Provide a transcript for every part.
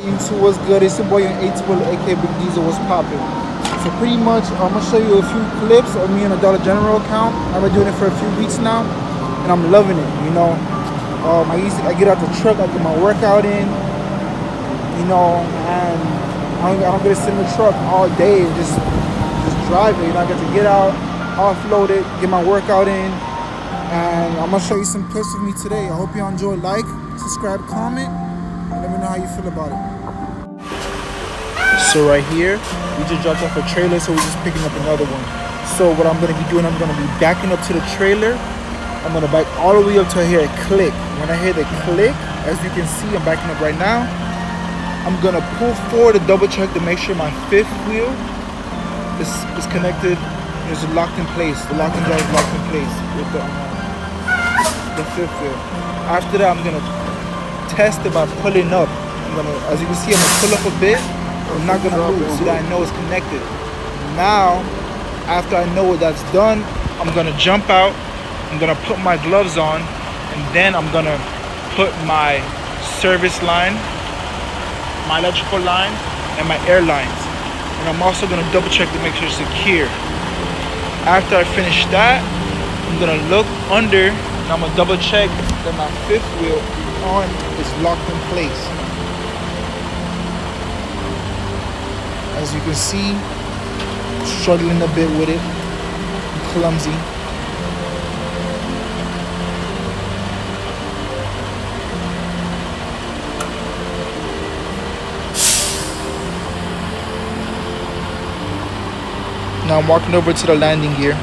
YouTube, what's good? It's your boy on 8 aka Big Diesel, what's poppin'. So pretty much I'm gonna show you a few clips of me on a Dollar General account. I've been doing it for a few weeks now and I'm loving it, you know. I get out the truck, I get my workout in, you know, and I don't get to sit in the truck all day and just drive it. You know, I get to get out, offload it, get my workout in, and I'm gonna show you some clips of me today. I hope y'all enjoy. Like, subscribe, comment, and let me know how you feel about it. So right here, we just dropped off a trailer, so we're just picking up another one. So what I'm gonna be doing, I'm gonna be backing up to the trailer. I'm gonna back all the way up till I hear a click. When I hear the click, as you can see, I'm backing up right now. I'm gonna pull forward to double check to make sure my fifth wheel is connected. It's locked in place. The locking jar is locked in place with the fifth wheel. After that, I'm gonna test it by pulling up. As you can see, I'm gonna pull up a bit. I'm not gonna move so that I know it's connected. Now, after I know what that's done, I'm gonna jump out. I'm gonna put my gloves on, and then I'm gonna put my service line, my electrical line, and my air lines. And I'm also gonna double check to make sure it's secure. After I finish that, I'm gonna look under, and I'm gonna double check that my fifth wheel arm is locked in place. As you can see, struggling a bit with it, I'm clumsy. Now I'm walking over to the landing gear.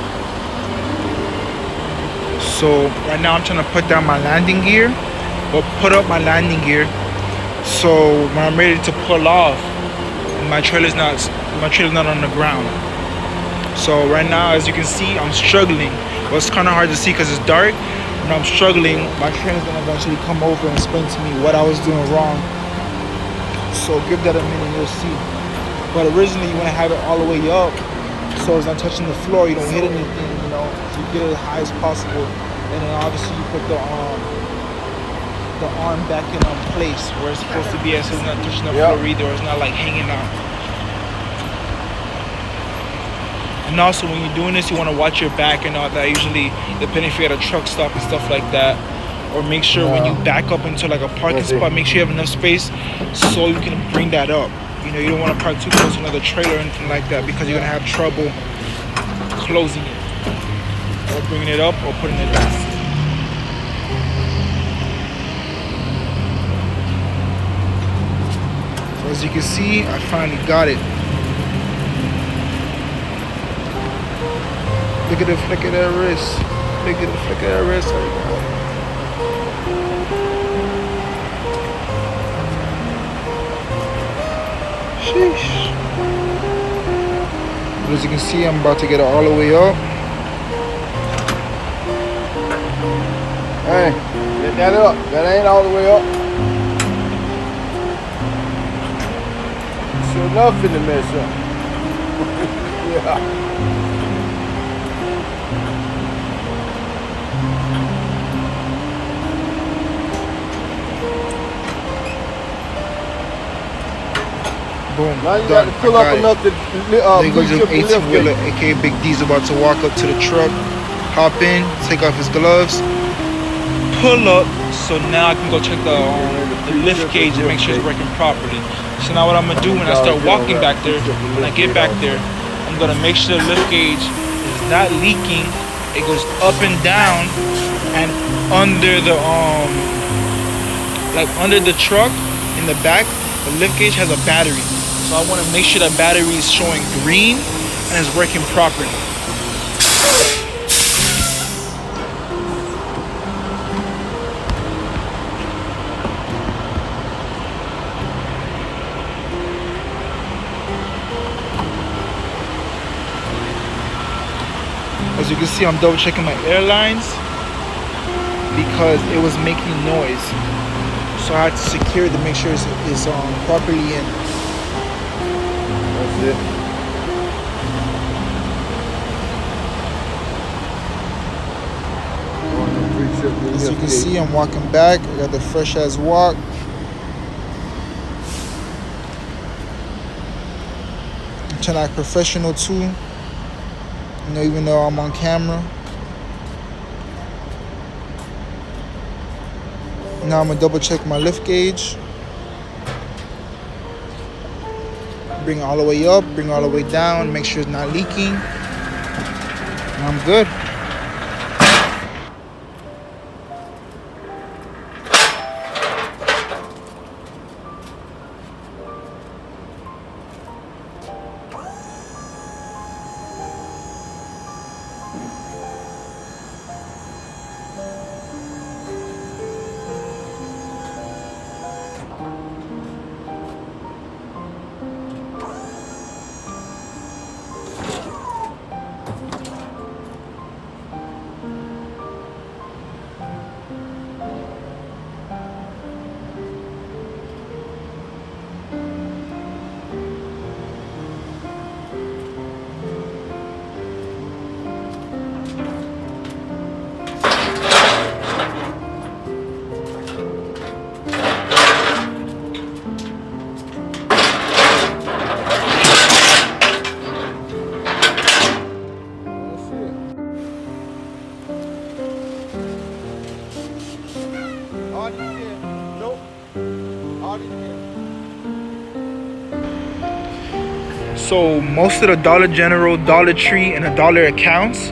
So right now I'm trying to put down my landing gear, or put up my landing gear. So when I'm ready to pull off, my trailer's not on the ground. So right now, as you can see, I'm struggling. Well, it's kind of hard to see because it's dark. When I'm struggling, my trailer's gonna eventually come over and explain to me what I was doing wrong. So give that a minute, you'll see. But originally, you want to have it all the way up, so it's not touching the floor. You don't hit anything, you know. So you get it as high as possible, and then obviously you put the arm back in place where it's supposed to be, so it's not touching the floor either, or it's not like hanging out. And also when you're doing this, you want to watch your back and all that. Usually, depending if you're at a truck stop and stuff like that, or make sure when you back up into like a parking spot, make sure you have enough space so you can bring that up. You know, you don't want to park too close to another trailer or anything like that, because you're gonna have trouble closing it, or bringing it up, or putting it down. As you can see, I finally got it. Look at the flick of that wrist. Look at the flick of that wrist. Sheesh. But as you can see, I'm about to get it all the way up. Hey, get that up. That ain't all the way up. Sure enough in the mess up. Yeah. Boom. Now you got to pull up enough to there goes your 18-wheeler, aka Big D's, about to walk up to the truck, hop in, take off his gloves, pull up. So now I can go check the lift gauge and make sure it's working properly. So now what I'm gonna do when I start walking back there, when I get back there, I'm gonna make sure the lift gauge is not leaking. It goes up and down, and under the like under the truck in the back, the lift gauge has a battery. So I want to make sure the battery is showing green and is working properly. As you can see, I'm double checking my airlines because it was making noise. So I had to secure it to make sure it's properly in. That's it. As you can see, I'm walking back. I got the fresh ass walk. trying to act professional too. You know, even though I'm on camera. Now I'm gonna double check my lift gauge. Bring it all the way up, bring it all the way down, make sure it's not leaking. And I'm good. So most of the Dollar General, Dollar Tree, and the Dollar accounts,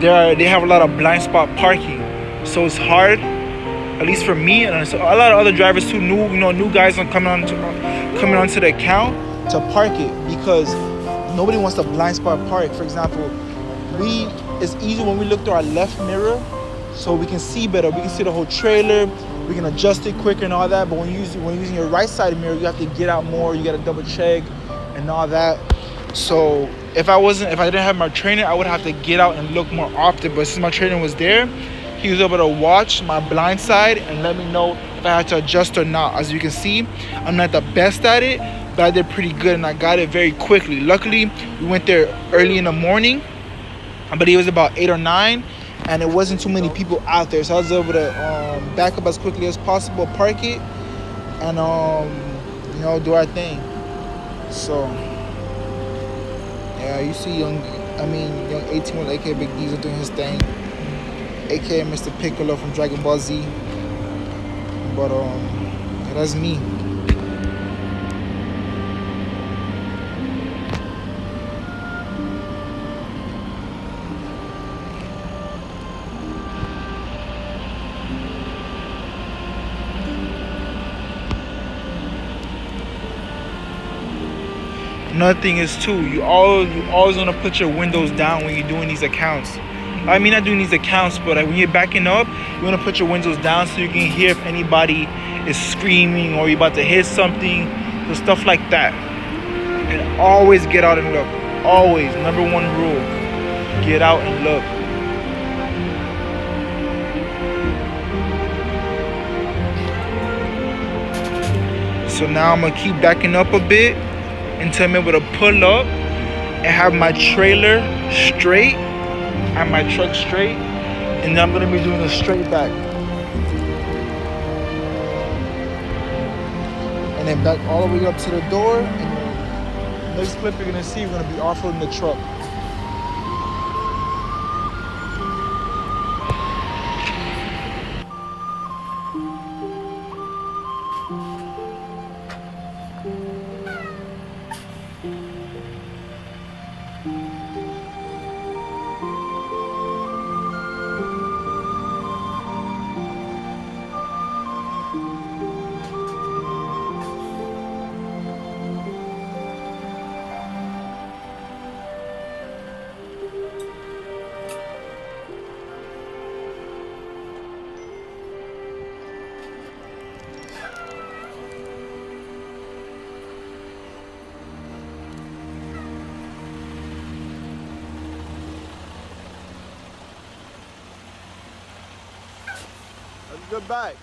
they have a lot of blind spot parking. So it's hard, at least for me, and so a lot of other drivers too, new guys are coming onto the account to park it, because nobody wants to blind spot park. For example, it's easy when we look through our left mirror, so we can see better. We can see the whole trailer. We can adjust it quicker and all that. But when you're using your right side mirror, you have to get out more. You got to double check and all that. So if I didn't have my trainer, I would have to get out and look more often. But since my trainer was there, he was able to watch my blind side and let me know if I had to adjust or not. As you can see, I'm not the best at it, but I did pretty good and I got it very quickly. Luckily, we went there early in the morning. I believe it was about 8 or 9, and it wasn't too many people out there, so I was able to back up as quickly as possible, park it, and do our thing. So yeah, you see young 18 with AK Big Diesel doing his thing, aka Mr. Piccolo from Dragon Ball Z. But yeah, that's me. Another thing is too, you always want to put your windows down when you're doing these accounts. I mean, not doing these accounts, but when you're backing up, you want to put your windows down so you can hear if anybody is screaming or you're about to hit something, so stuff like that. And always get out and look. Always, number one rule, get out and look. So now I'm gonna keep backing up a bit until I'm able to pull up and have my trailer straight and my truck straight, and then I'm gonna be doing a straight back, and then back all the way up to the door. And the next clip you're gonna see, we're gonna be off-roading the truck. That's a good bite.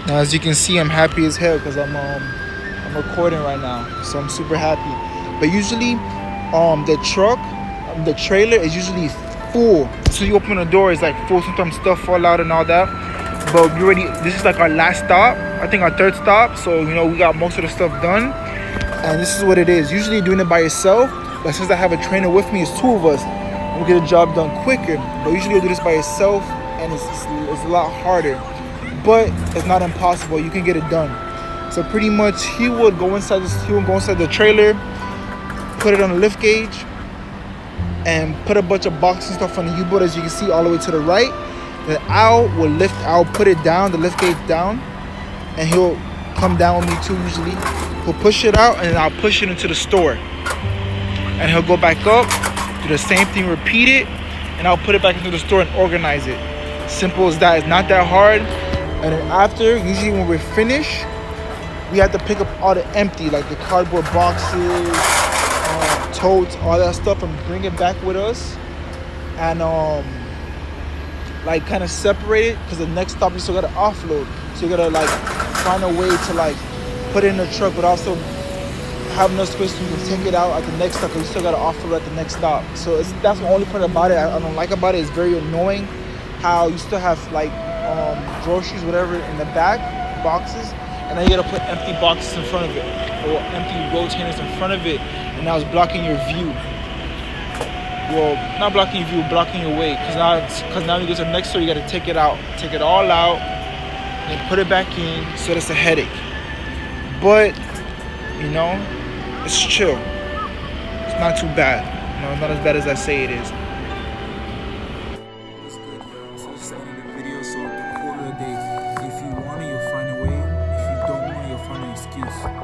Now, as you can see, I'm happy as hell because I'm recording right now, so I'm super happy. But usually, the truck, the trailer is usually full. So you open the door, it's like full. Sometimes stuff fall out and all that. But we already, this is like our last stop. I think our third stop. So you know we got most of the stuff done. And this is what it is. Usually doing it by yourself, but since I have a trainer with me, it's two of us. We'll get the job done quicker. But usually you'll do this by yourself, and it's a lot harder. But it's not impossible. You can get it done. So pretty much he would go inside the trailer, put it on the lift gauge, and put a bunch of boxes and stuff on the U-boat, as you can see all the way to the right. Then I'll put it down, the lift gauge down, and he'll come down with me too usually. He'll push it out, and then I'll push it into the store. And he'll go back up, do the same thing, repeat it, and I'll put it back into the store and organize it. Simple as that. It's not that hard. And then after, usually when we're finished, we have to pick up all the empty, like the cardboard boxes, totes, all that stuff, and bring it back with us. And like kind of separate it, because the next stop you still gotta offload. So you gotta like find a way to like put it in the truck, but also have enough space so you can take it out at the next stop, because you still gotta offload at the next stop. So that's the only part about it I don't like about it. It's very annoying how you still have like groceries, whatever, in the back boxes, and then you gotta put empty boxes in front of it, or empty rotainers in front of it, and now it's blocking your view. Well, not blocking your view, blocking your way, because now you go to the next store, you gotta take it all out, and put it back in. So that's a headache. But you know, it's chill. It's not too bad. You know, not as bad as I say it is. It's good, yo. So this is the end of the video. So the quarter a day. If you want it, you'll find a way. If you don't want it, you'll find an excuse.